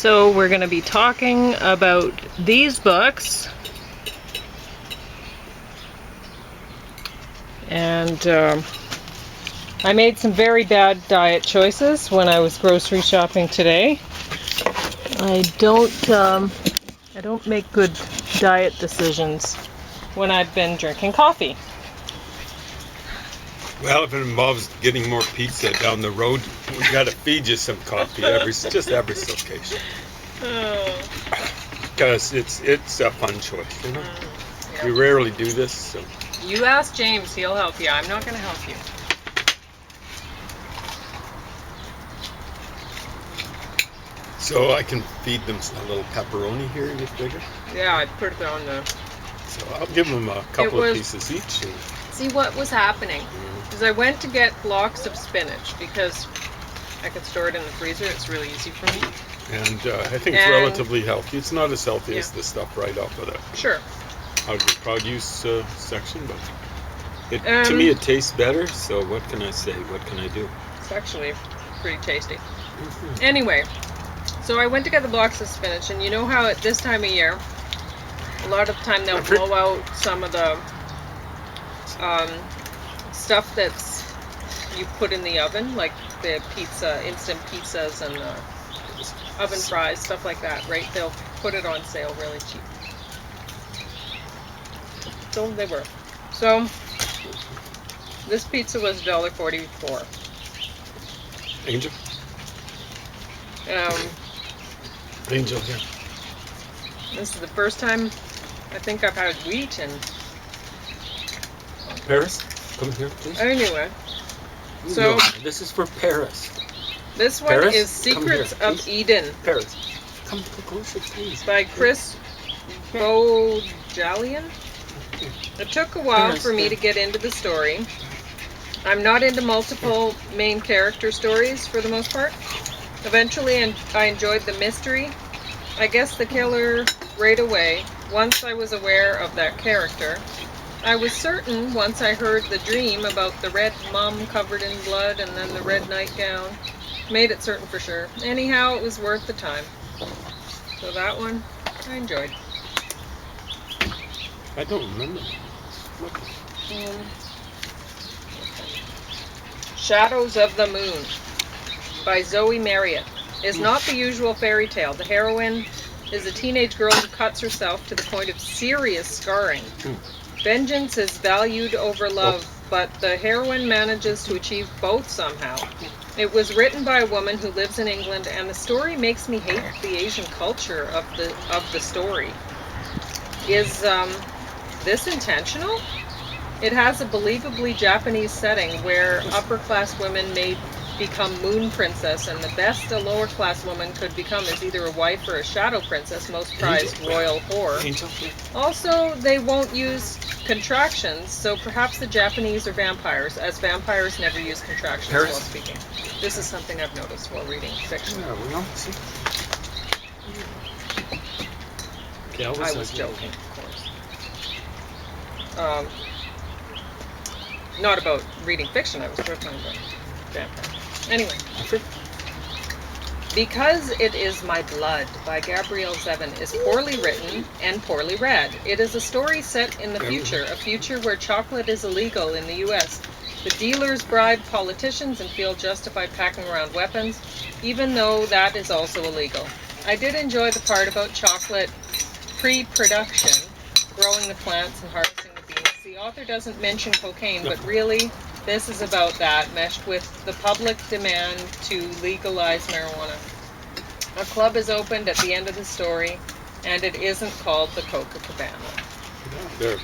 So we're going to be talking about these books, and I made some very bad diet choices when I was grocery shopping today. I don't make good diet decisions when I've been drinking coffee. Well, if it involves getting more pizza down the road, we got to feed you some coffee just every so occasion. Because it's a fun choice, you know. Yeah. We rarely do this, so. You ask James, he'll help you. I'm not going to help you. So I can feed them a little pepperoni here and get bigger? Yeah, I put it on the... So I'll give them a couple of pieces each. And... See what was happening is I went to get blocks of spinach because I could store it in the freezer. It's really easy for me. And I think it's relatively healthy. It's not as healthy as the stuff right off of the produce section, but to me it tastes better. So what can I say? What can I do? It's actually pretty tasty. Mm-hmm. Anyway, so I went to get the blocks of spinach, and you know how at this time of year, a lot of the time they'll blow out some of the stuff that's you put in the oven, like the instant pizzas and oven fries, stuff like that, right? They'll put it on sale really cheap. So they were. So this pizza was $1.44. Angel? Angel, yeah. This is the first time I think I've had wheat and... Paris, come here, please. Anyway, so... This is for Paris. This one is Secrets of Eden. Paris, come closer, please. By Chris Bojalian. It took a while for me to get into the story. I'm not into multiple main character stories for the most part. Eventually, I enjoyed the mystery. I guess the killer right away, once I was aware of that character. I was certain once I heard the dream about the red mum covered in blood and then the red nightgown. Made it certain for sure. Anyhow, it was worth the time. So that one, I enjoyed. I don't remember. Shadows of the Moon by Zoe Marriott is not the usual fairy tale. The heroine is a teenage girl who cuts herself to the point of serious scarring. Vengeance is valued over love, but the heroine manages to achieve both somehow. It was written by a woman who lives in England, and the story makes me hate the Asian culture of the story. Is this intentional? It has a believably Japanese setting where upper-class women may become moon princess, and the best a lower-class woman could become is either a wife or a shadow princess, most prized royal whore. Also, they won't use contractions, so perhaps the Japanese are vampires, as vampires never use contractions while speaking. This is something I've noticed while reading fiction. Yeah, we don't see. I was joking, of course. Not about reading fiction, I was joking about vampires. Anyway. Because It Is My Blood by Gabrielle Zevin is poorly written and poorly read. It is a story set in the future, a future where chocolate is illegal in the U.S. The dealers bribe politicians and feel justified packing around weapons, even though that is also illegal. I did enjoy the part about chocolate pre-production, growing the plants and harvesting the beans. The author doesn't mention cocaine, but really, this is about that, meshed with the public demand to legalize marijuana. A club is opened at the end of the story, and it isn't called the Coca Cabana. There.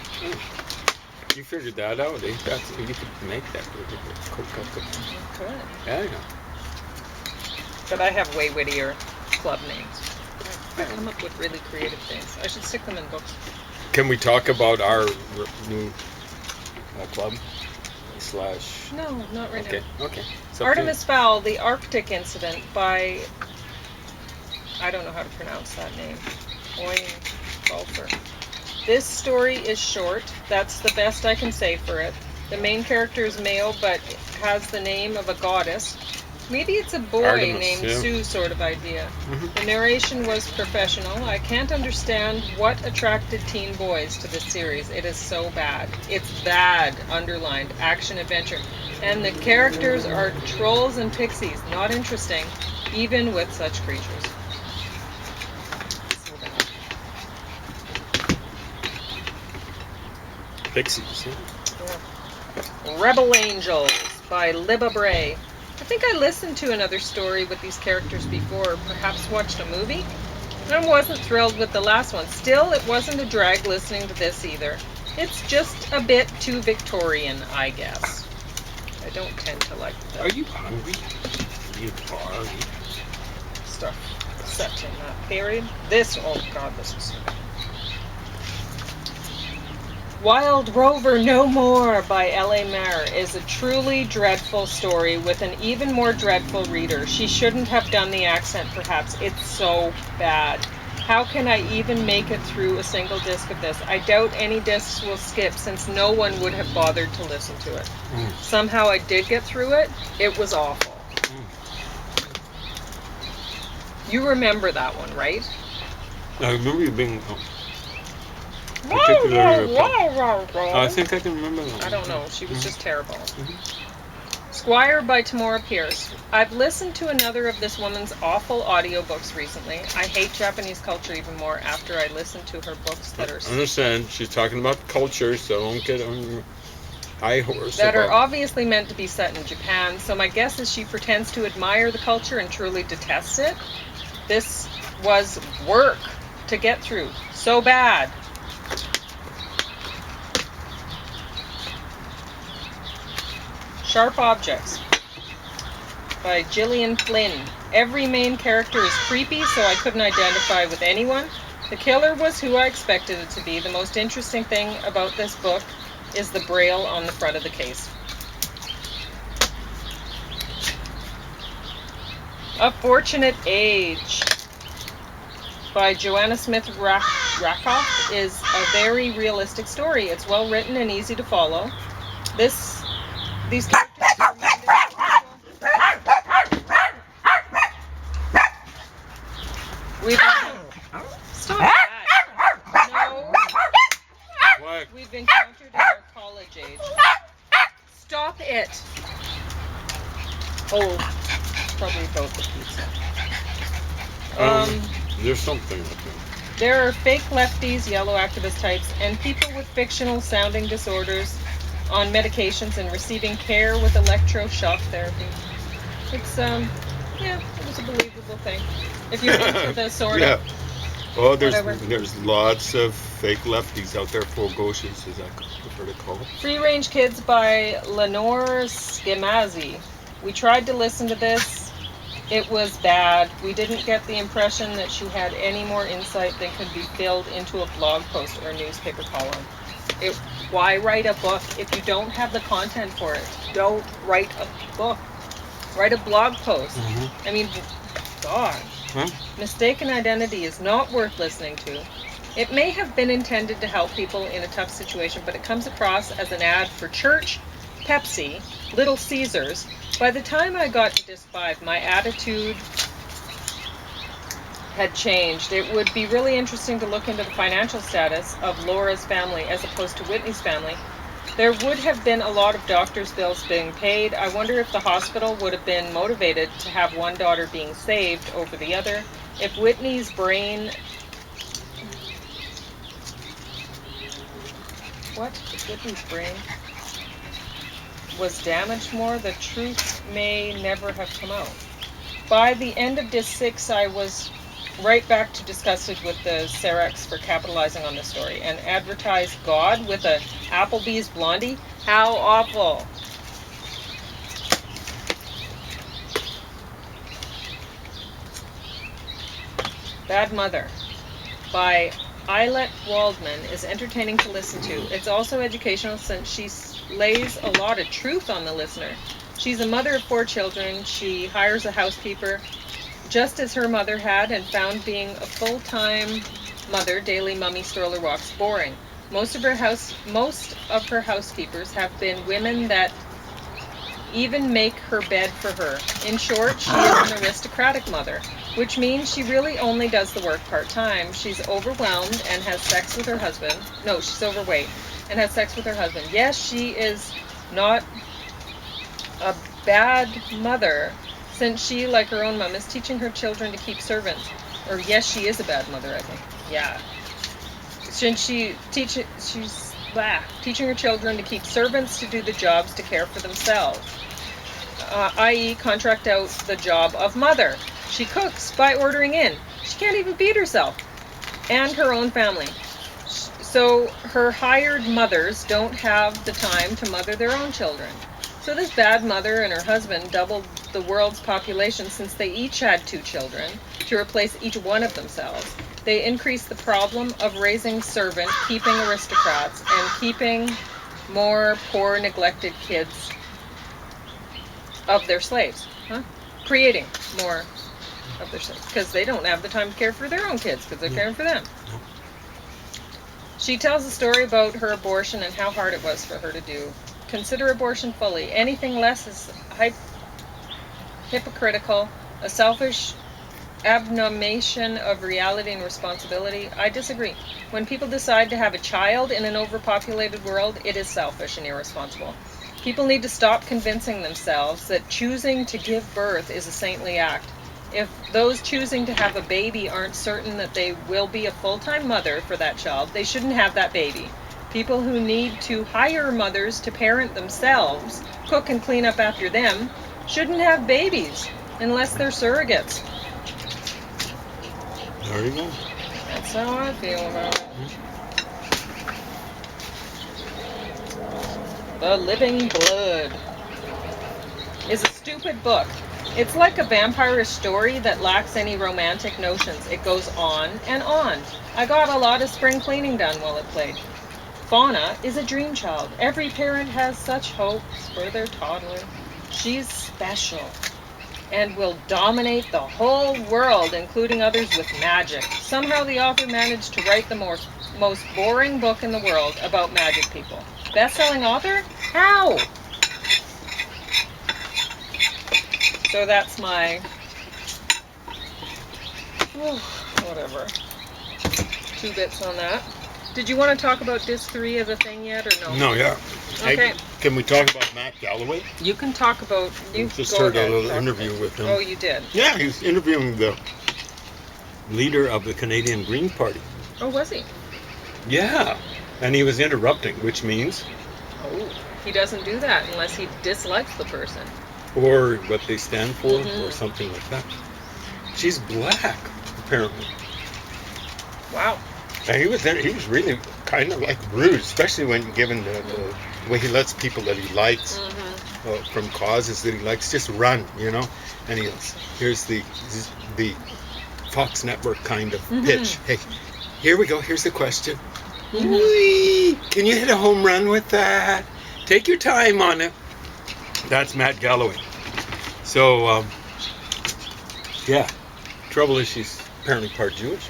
You figured that out, eh? You could make that Coca Cabana. You could. Yeah, yeah. But I have way wittier club names. I come up with really creative things. I should stick them in books. Can we talk about our new club? No, not right now. Okay. Artemis Fowl, The Arctic Incident by, I don't know how to pronounce that name, Oyen Golfer. This story is short. That's the best I can say for it. The main character is male, but has the name of a goddess. Maybe it's a boy Artemis, named yeah. Sue sort of idea. Mm-hmm. The narration was professional. I can't understand what attracted teen boys to this series. It is so bad. It's bad, underlined, action-adventure. And the characters are trolls and pixies. Not interesting, even with such creatures. So bad. Pixies, yeah. Yeah. Rebel Angels by Libba Bray. I think I listened to another story with these characters before, perhaps watched a movie. I wasn't thrilled with the last one. Still, it wasn't a drag listening to this either. It's just a bit too Victorian, I guess. I don't tend to like that. Are you hungry? You are. Stuff set in that period. This, oh God, this is so good. Wild Rover No More by L.A. Mayer is a truly dreadful story with an even more dreadful reader. She shouldn't have done the accent, perhaps. It's so bad. How can I even make it through a single disc of this? I doubt any discs will skip since no one would have bothered to listen to it. Somehow I did get through it. It was awful. You remember that one, right? I remember you being... particularly I think I can remember that one. I don't know. She was just terrible. Squire by Tamora Pierce. I've listened to another of this woman's awful audiobooks recently. I hate Japanese culture even more after I listened to her books that are... I understand. She's talking about culture, so don't get on high horse. That are obviously meant to be set in Japan, so my guess is she pretends to admire the culture and truly detests it. This was work to get through. So bad. Sharp Objects by Gillian Flynn. Every main character is creepy, so I couldn't identify with anyone. The killer was who I expected it to be. The most interesting thing about this book is the braille on the front of the case. A Fortunate Age by Joanna Smith Rakoff is a very realistic story. It's well written and easy to follow. These characters are Stop that. No. What? We've encountered in our college age. Stop it. Oh, probably about the pizza. There's something up there. There are fake lefties, yellow activist types, and people with fictional sounding disorders on medications and receiving care with electroshock therapy. It's, it was a believable thing. If you're into the sort of... Oh, there's lots of fake lefties out there, full gauches, is that what they call it? Free Range Kids by Lenore Schemazzi. We tried to listen to this. It was bad. We didn't get the impression that she had any more insight than could be filled into a blog post or a newspaper column. Why write a book if you don't have the content for it? Don't write a book. Write a blog post. I mean, God. Mistaken Identity is not worth listening to. It may have been intended to help people in a tough situation, but it comes across as an ad for church, Pepsi, Little Caesars. By the time I got to disc 5, my attitude had changed. It would be really interesting to look into the financial status of Laura's family as opposed to Whitney's family. There would have been a lot of doctor's bills being paid. I wonder if the hospital would have been motivated to have one daughter being saved over the other. If Whitney's brain... If Whitney's brain was damaged more, the truth may never have come out. By the end of disc 6, I was right back to disgusted with the Serex for capitalizing on the story and advertised God with a Applebee's Blondie. How awful. Bad Mother by Eilert Waldman is entertaining to listen to. It's also educational since she lays a lot of truth on the listener. She's a mother of 4 children. She hires a housekeeper, just as her mother had, and found being a full-time mother, daily mummy stroller walks, boring. Most of her housekeepers have been women that even make her bed for her. In short, she is an aristocratic mother, which means she really only does the work part-time. She's overwhelmed and has sex with her husband. No, she's overweight and has sex with her husband. Yes, she is not a bad mother, since she, like her own mom, is teaching her children to keep servants. Or yes, she is a bad mother, I think. Yeah. Since she's teaching her children to keep servants to do the jobs to care for themselves, i.e. contract out the job of mother. She cooks by ordering in. She can't even feed herself and her own family. So her hired mothers don't have the time to mother their own children. So this bad mother and her husband doubled the world's population since they each had 2 children to replace each one of themselves. They increased the problem of raising servant, keeping aristocrats, and keeping more poor, neglected kids of their slaves. Creating more of their slaves. Because they don't have the time to care for their own kids, because they're caring for them. She tells a story about her abortion and how hard it was for her to do. Consider abortion fully. Anything less is hypocritical, a selfish abnegation of reality and responsibility. I disagree. When people decide to have a child in an overpopulated world, it is selfish and irresponsible. People need to stop convincing themselves that choosing to give birth is a saintly act. If those choosing to have a baby aren't certain that they will be a full-time mother for that child, they shouldn't have that baby. People who need to hire mothers to parent themselves, cook and clean up after them, shouldn't have babies unless they're surrogates. There you go. That's how I feel about it. The Living Blood is a stupid book. It's like a vampire story that lacks any romantic notions. It goes on and on. I got a lot of spring cleaning done while it played. Fauna is a dream child. Every parent has such hopes for their toddler. She's special and will dominate the whole world, including others with magic. Somehow the author managed to write the most boring book in the world about magic people. Best-selling author? How? So that's my... whatever. 2 bits on that. Did you want to talk about Disc 3 as a thing yet, or no? No, yeah. Okay. Hey, can we talk about Matt Galloway? You can talk about... You just heard a little interview with him. Oh, you did? Yeah, he was interviewing the leader of the Canadian Green Party. Oh, was he? Yeah, and he was interrupting, which means... Oh, he doesn't do that unless he dislikes the person. Or what they stand for, or something like that. She's black, apparently. Wow. And he was really kind of like rude, especially when given the way he lets people that he likes from causes that he likes just run, you know. And he goes, here's the Fox Network kind of pitch. Hey, here we go. Here's the question. Whee! Can you hit a home run with that? Take your time on it. That's Matt Galloway. So, yeah. Trouble is she's apparently part Jewish.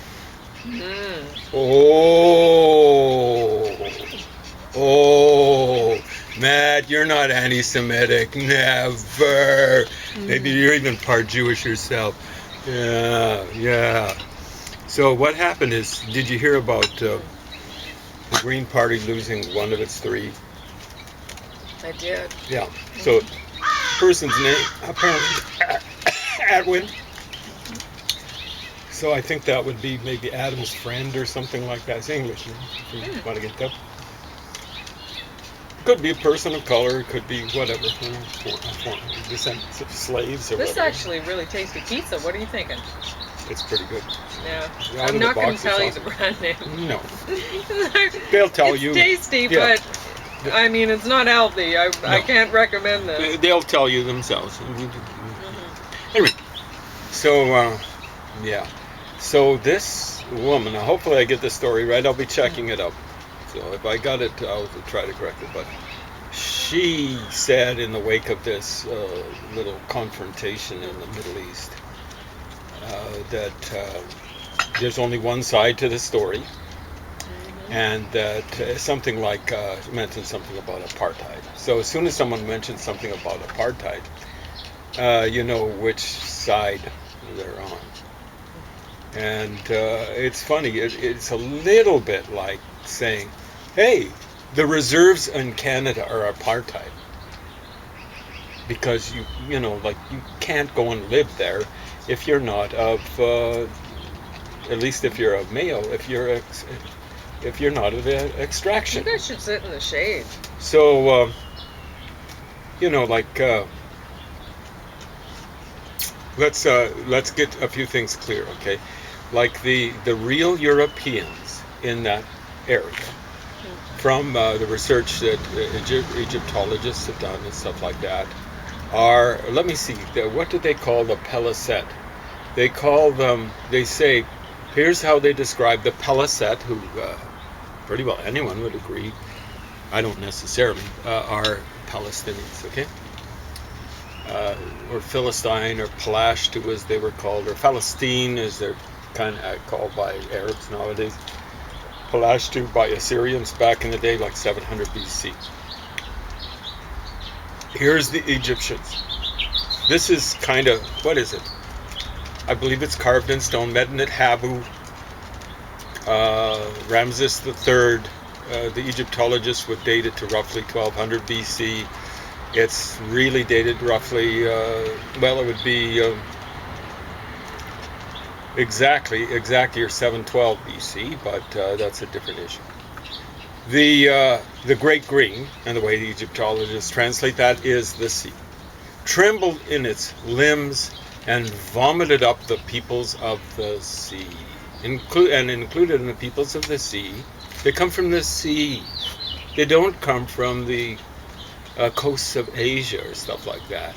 Oh, Matt, you're not anti-Semitic. Never. Maybe you're even part Jewish yourself. Yeah. So what happened is, did you hear about the Green Party losing one of its 3? I did. Yeah. So, person's name apparently Atwin. So I think that would be maybe Adam's friend or something like that. It's English, if you want to get that. Could be a person of color, could be whatever, you know, descendants of slaves or This whatever. actually really tasty pizza. What are you thinking? It's pretty good. Yeah. Out I'm of the not going box, to tell you it's the brand name. No. They'll tell you. It's tasty, Yeah. but I mean, it's not healthy. I can't recommend this. They'll tell you themselves. Anyway, so, yeah. So this woman, now hopefully I get the story right. I'll be checking it up. So if I got it, I'll try to correct it. But she said in the wake of this little confrontation in the Middle East that there's only one side to the story. and that something like mentioned something about apartheid. So as soon as someone mentions something about apartheid, you know which side they're on. And it's funny. It's a little bit like saying, "Hey, the reserves in Canada are apartheid," because you know, like you can't go and live there if you're not of, at least if you're of Mayo, if you're not of extraction. You guys should sit in the shade. So, you know, like, let's get a few things clear, okay? Like the real Europeans in that area, from the research that Egyptologists have done and stuff like that, are, let me see, what do they call the Palisette? They call them, they say, here's how they describe the Palisette, who pretty well anyone would agree, I don't necessarily, are Palestinians, okay? Or Philistine, or Palashtu as they were called, or Palestine as they're kind of called by Arabs nowadays. Palashtu by Assyrians back in the day, like 700 BC. Here's the Egyptians. This is kind of, what is it? I believe it's carved in stone. Medinet Habu, Ramses III, the Egyptologists would date it to roughly 1200 BC. It's really dated roughly, well, it would be exactly or 712 BC, but that's a different issue. The Great Green, and the way the Egyptologists translate that, is the sea. Trembled in its limbs and vomited up the peoples of the sea. Included in the peoples of the sea, they come from the sea. They don't come from the coasts of Asia or stuff like that.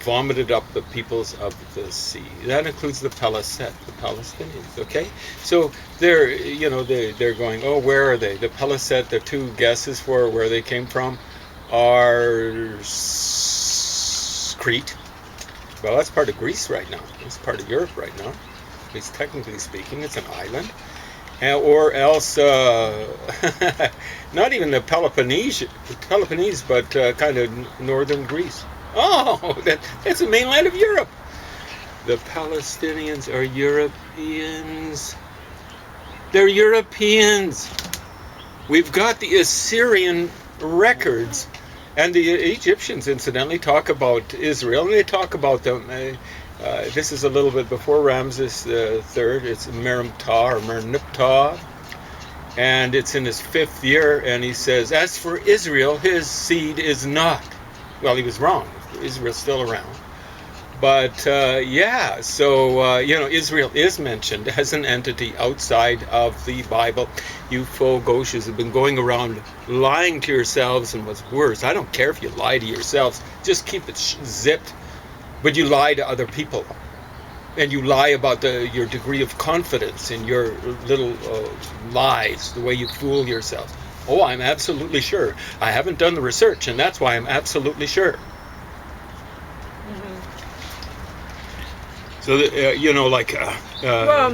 Vomited up the peoples of the sea. That includes the Palisette, the Palestinians. Okay, so they're going, oh, where are they? The Palisette. The two guesses for where they came from are Crete. Well, that's part of Greece right now. It's part of Europe right now. At least technically speaking, it's an island. Or else, not even the Peloponnese, but kind of northern Greece. Oh, that's the mainland of Europe. The Palestinians are Europeans. They're Europeans. We've got the Assyrian records. And the Egyptians, incidentally, talk about Israel, and they talk about them. This is a little bit before Ramses III. It's Merenptah or Merneptah, and it's in his 5th year. And he says, as for Israel, his seed is not. Well, he was wrong. Israel's still around. But yeah, so Israel is mentioned as an entity outside of the Bible. You gauchos have been going around lying to yourselves, and what's worse, I don't care if you lie to yourselves, just keep it zipped. But you lie to other people, and you lie about your degree of confidence in your little lies, the way you fool yourself. Oh, I'm absolutely sure. I haven't done the research, and that's why I'm absolutely sure. So,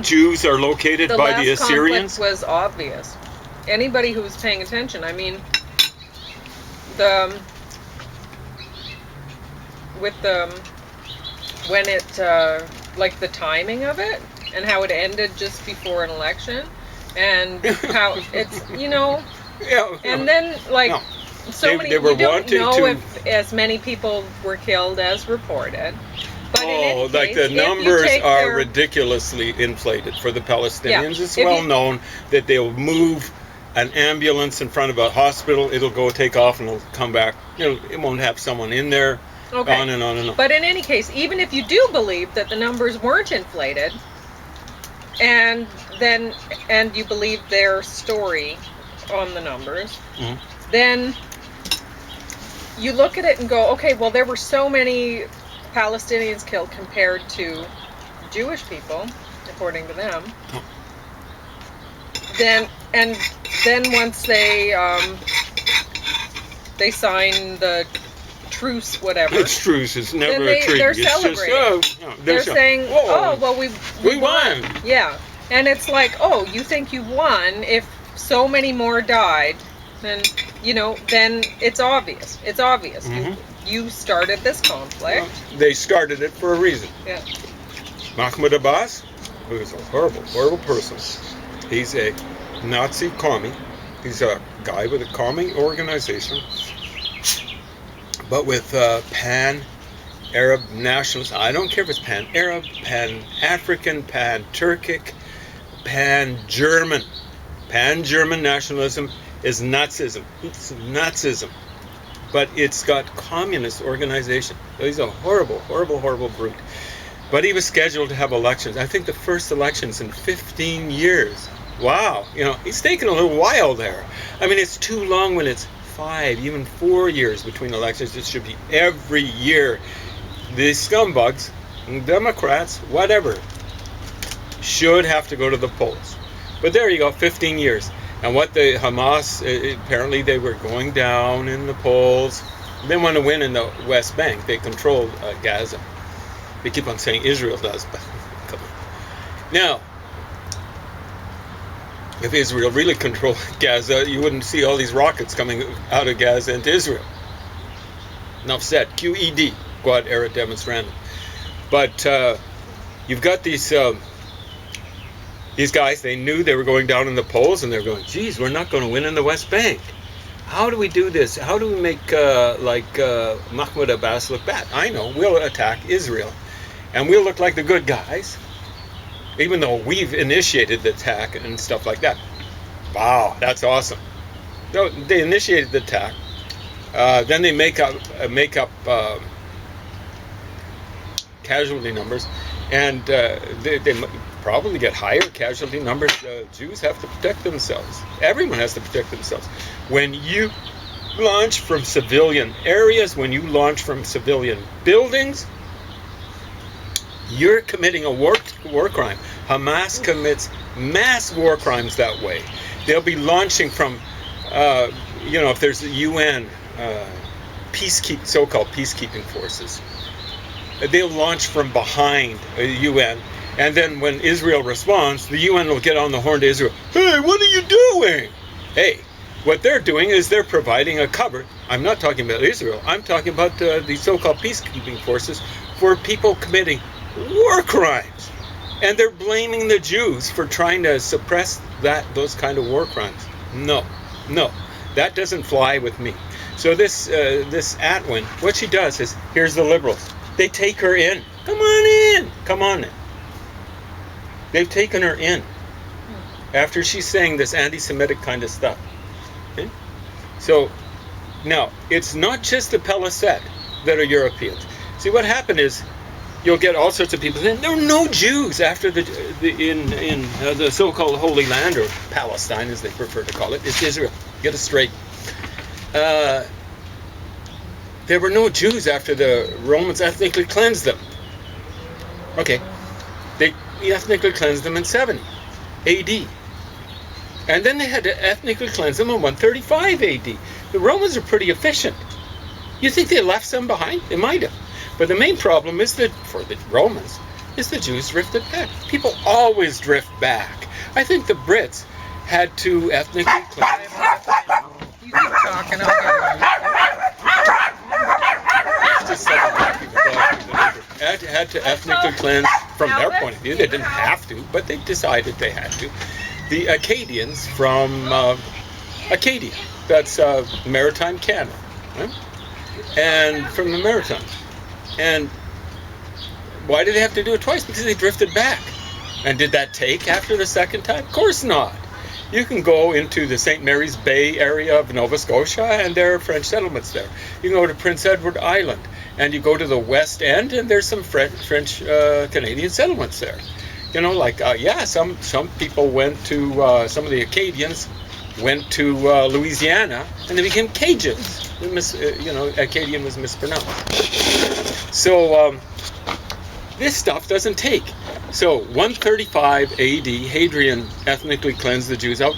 Jews are located by the Assyrians? The last conflict was obvious. Anybody who was paying attention, I mean, when it, like the timing of it, and how it ended just before an election, and how it's, and then, like, we don't know if as many people were killed as reported. But like the numbers are ridiculously inflated for the Palestinians. Yeah. It's well known that they'll move an ambulance in front of a hospital, it'll go take off, and it'll come back. It won't have someone in there. Okay. On and on and on. But in any case, even if you do believe that the numbers weren't inflated, and you believe their story on the numbers, then you look at it and go, okay, well, there were so many Palestinians killed compared to Jewish people, according to them. Then once they sign the truce, whatever. It's truce. It's never a treaty. They're celebrating. They're saying, "Oh, well, we won." Yeah, and it's like, "Oh, you think you won if so many more died, then then it's obvious. It's obvious. You started this conflict. Well, they started it for a reason. Yeah. Mahmoud Abbas, who is a horrible, horrible person. He's a Nazi commie. He's a guy with a commie organization, but with pan-Arab nationalism. I don't care if it's pan-Arab, pan-African, pan-Turkic, pan-German. Pan-German nationalism is Nazism. It's Nazism. But it's got communist organization. He's a horrible, horrible, horrible brute. But he was scheduled to have elections. I think the first elections in 15 years. Wow. He's taken a little while there. I mean, it's too long when it's 5, even 4 years between elections. It should be every year. These scumbugs, Democrats, whatever, should have to go to the polls. But there you go, 15 years. And what the Hamas, apparently they were going down in the polls. They want to win in the West Bank. They control Gaza. They keep on saying Israel does, but come on. Now, if Israel really controlled Gaza, you wouldn't see all these rockets coming out of Gaza into Israel. Enough said. QED, Quad Era Demonstrandum. But you've got these guys, they knew they were going down in the polls, and they're going, geez, we're not going to win in the West Bank. How do we do this? How do we make Mahmoud Abbas look bad? I know, we'll attack Israel. And we'll look like the good guys, even though we've initiated the attack and stuff like that. Wow, that's awesome. So they initiated the attack. Then they make up casualty numbers, and they probably get higher casualty numbers. Jews have to protect themselves. Everyone has to protect themselves. When you launch from civilian areas, when you launch from civilian buildings, you're committing a war crime. Hamas commits mass war crimes that way. They'll be launching from, if there's the UN so-called peacekeeping forces, they'll launch from behind the UN, and then when Israel responds, the UN will get on the horn to Israel. Hey, what are you doing? Hey, what they're doing is they're providing a cover. I'm not talking about Israel. I'm talking about the so-called peacekeeping forces for people committing war crimes. And they're blaming the Jews for trying to suppress those kind of war crimes. No, that doesn't fly with me. So this Atwin, what she does is, here's the liberals. They take her in. Come on in. They've taken her in after she's saying this anti-Semitic kind of stuff. Okay? So now, it's not just the Palisade that are Europeans. See, what happened is, you'll get all sorts of people saying there were no Jews after in the so-called Holy Land, or Palestine as they prefer to call it. It's Israel. Get it straight. There were no Jews after the Romans ethnically cleansed them. Okay, they ethnically cleansed them in 70 AD. And then they had to ethnically cleanse them in 135 AD. The Romans are pretty efficient. You think they left some behind? They might have. But the main problem is that, for the Romans, is the Jews drifted back. People always drift back. I think the Brits had to ethnically cleanse. You keep talking, I'll get it. Had to ethnically cleanse, from their point of view. They didn't have to, but they decided they had to. The Acadians from Acadia, that's maritime Canada, right? And from the Maritimes. And why did they have to do it twice? Because they drifted back. And did that take after the second time? Of course not. You can go into the St. Mary's Bay area of Nova Scotia, and there are French settlements there. You can go to Prince Edward Island, and you go to the West End, and there's some French Canadian settlements there. Some people went to, some of the Acadians went to Louisiana, and they became Cajuns. Acadian was mispronounced. So this stuff doesn't take. So 135 AD, Hadrian ethnically cleansed the Jews out,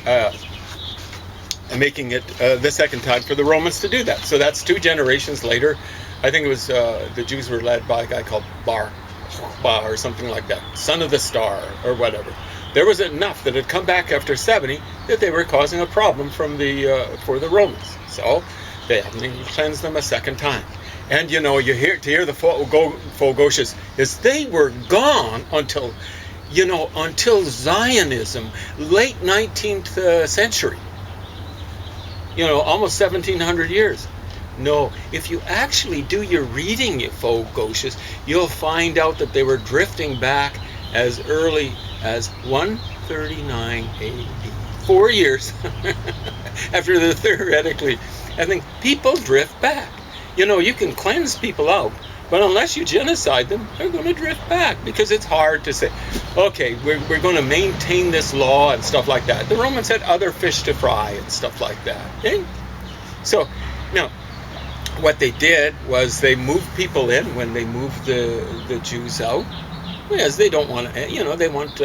and making it the second time for the Romans to do that. So that's 2 generations later. I think it was the Jews were led by a guy called Bar or something like that, son of the star or whatever. There was enough that had come back after 70 that they were causing a problem for the Romans. So they had to cleanse them a second time. And you hear the Fogoshes is they were gone until Zionism, late 19th century. Almost 1700 years. No, if you actually do your reading, you Fogoshes, you'll find out that they were drifting back as early as 139 AD. 4 years after the theoretically. I think people drift back. You can cleanse people out, but unless you genocide them, they're going to drift back, because it's hard to say, okay, we're going to maintain this law and stuff like that. The Romans had other fish to fry and stuff like that. Okay? So, now, what they did was they moved people in when they moved the Jews out, because they don't want to, they want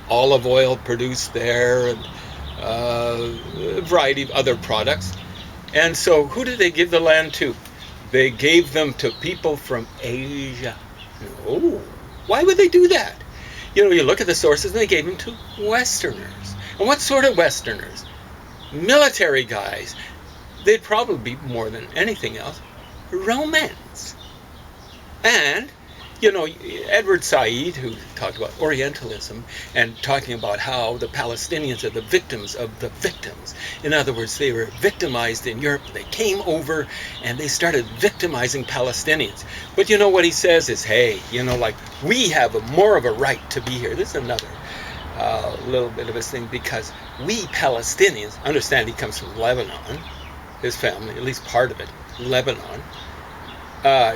olive oil produced there and a variety of other products. And so who did they give the land to? They gave them to people from Asia. Oh, why would they do that? You look at the sources, and they gave them to Westerners. And what sort of Westerners? Military guys. They'd probably be, more than anything else, Romans. And, Edward Said, who talked about Orientalism and talking about how the Palestinians are the victims of the victims. In other words, they were victimized in Europe. They came over and they started victimizing Palestinians. But what he says is, hey, we have more of a right to be here. This is another little bit of his thing, because we Palestinians, understand he comes from Lebanon, his family, at least part of it, Lebanon.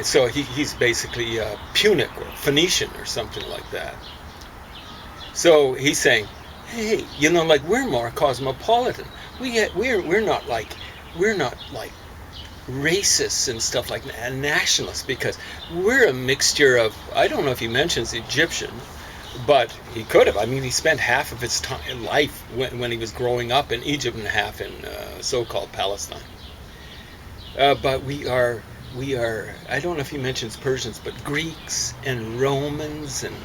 So he's basically Punic or Phoenician or something like that. So he's saying, hey, we're more cosmopolitan. We're not like racists and stuff like that, and nationalists, because we're a mixture of, I don't know if he mentions Egyptian, but he could have. I mean, he spent half of his life when he was growing up in Egypt and half in so-called Palestine. But we are, I don't know if he mentions Persians, but Greeks and Romans and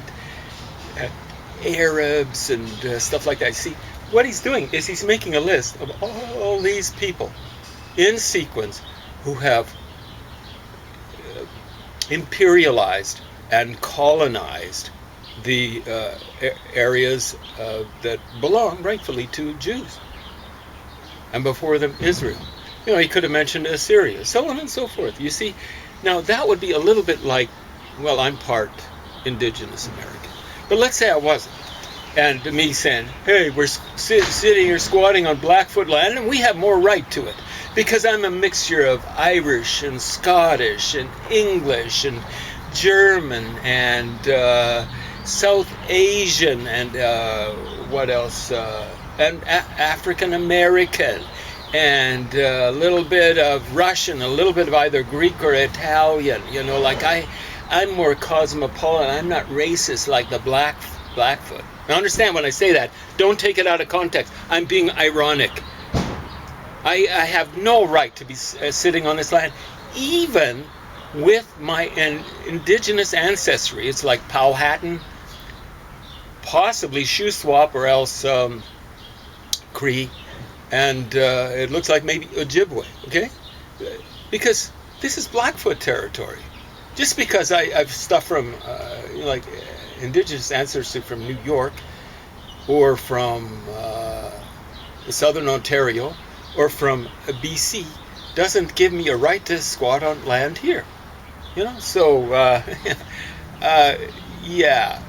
Arabs and stuff like that. See, what he's doing is he's making a list of all these people in sequence who have imperialized and colonized the areas that belong rightfully to Jews. And before them, Israel. He could have mentioned Assyria, so on and so forth. You see, now that would be a little bit like, well, I'm part indigenous American. But let's say I wasn't. And me saying, hey, we're sitting here squatting on Blackfoot land, and we have more right to it. Because I'm a mixture of Irish and Scottish and English and German and South Asian and what else? And African American. And a little bit of Russian, a little bit of either Greek or Italian. I'm more cosmopolitan. I'm not racist like the Blackfoot. Now understand when I say that, don't take it out of context. I'm being ironic. I have no right to be sitting on this land, even with my indigenous ancestry. It's like Powhatan, possibly Shuswap, or else Cree. And it looks like maybe Ojibwe, okay? Because this is Blackfoot territory. Just because I've stuff from, indigenous ancestry from New York, or from southern Ontario, or from BC, doesn't give me a right to squat on land here. So, yeah,